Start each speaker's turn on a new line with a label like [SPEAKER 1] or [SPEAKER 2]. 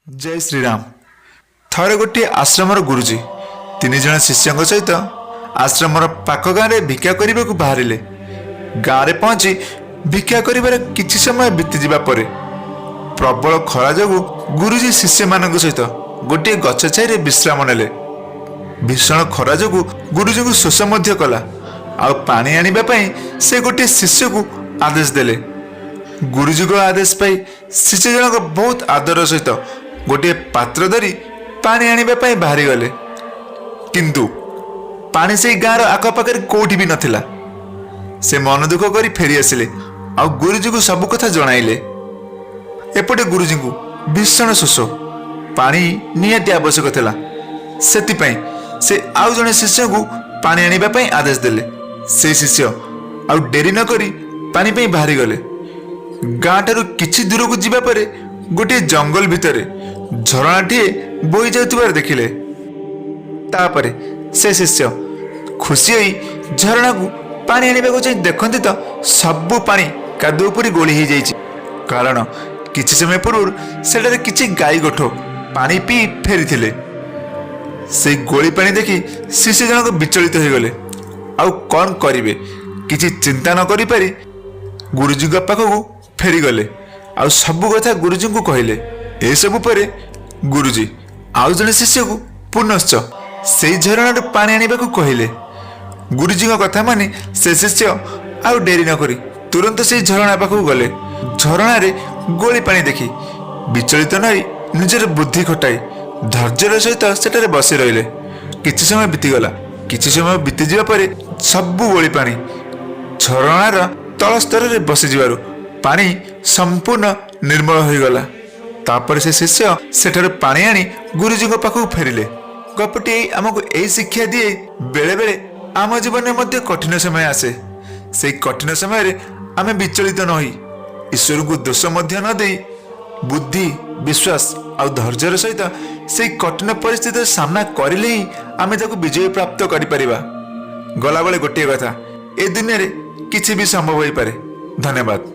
[SPEAKER 1] जय श्रीराम। थरे गोटे आश्रमर गुरुजी तीन जन शिष्यों सहित आश्रमर पाख गाँव भिक्षा करने को बाहरिले। गाँव में पहुंची भिक्षा कर किछि समय बीतीजा पर प्रबल खरा जोगु गुरुजी शिष्य मान सहित गोटे गछ छाई विश्राम नेले। भीषण खरा जोगु गुरुजी को शोष मध्य कला आउ पानी आनिबा पई से गोटे शिष्य को आदेश देले। गुरुजी को आदेश पाई शिष्य जनक बहुत आदर सहित गोटे पात्र धरी पानी आनिबा पई बाहरी गले। किंतु पानी से गाँव आखपाखे कोठी भी नथिला। से मन दुख करी फेरी आसिले आ गुरुजी को सब कथा जणाइले। एपटे गुरुजी को भीषण शोष पानी निहाती आवश्यक थिला। सेतिपई से आउ जने शिष्य को पानी आनिबा पई आदेश देले। से शिष्य आउ डेरी न करी पानी पई बाहरी गले। गाँ ठारू किछि दूर को जीवा परे गोटे जंगल भितरे झरणाटीए बोई जाउथिबार देखिले। तापरे से शिष्य खुशी होई झरणा को पानी आनिबाको जाई देखंती तो सब पानी कादुओ परी गोली हो जाइछि। कारण किछि समय पूर्व सेठारे किछि गाई गोठ पानी पी फेरी। से गोली पानी देखि शिष्य जनक विचलित हो गले। आउ कौन करिवे किछि चिंता न करि पारि गुरुजी पाखक फेरी गले। आउ सब कथा गुरुजी को कहले। ए सब परे गुरुजी आउ जने शिष्य को पुनश्च से झरणा पानी आनिबा को कहले। गुरुजी कथा मानि से शिष्य आउ डेरी न करी तुरंत से झरणा पाखक गले। झरणा रे गोली पानी देखि विचलित न निजर बुद्धि खटाई धैर्यर सहित सेठारे बसी रहिले। किछि समय बीतीगला। किछि समय बीती जिबा परे सब गोली पानी झरणार तल स्तर रे बसी जिबारु पानी संपूर्ण निर्मल हो गला। तापर से शिष्य सेठारे पानी आनी गुरुजी पाखक फेरिले। गपटी आमको यही शिक्षा दिए बेले बेले आम जीवन में मध्य कठिन समय आसे। से कठिन समय रे आमे विचलित न होई ईश्वर को दोष मध्य न दे बुद्धि विश्वास और धैर्यर सहित से कठिन परिस्थिति सामना करिले ही आमे ताको विजय प्राप्त करि परिबा। गला बेले गोटे कथा ए दुनिया रे किछि भी संभव होई पारे। धन्यवाद।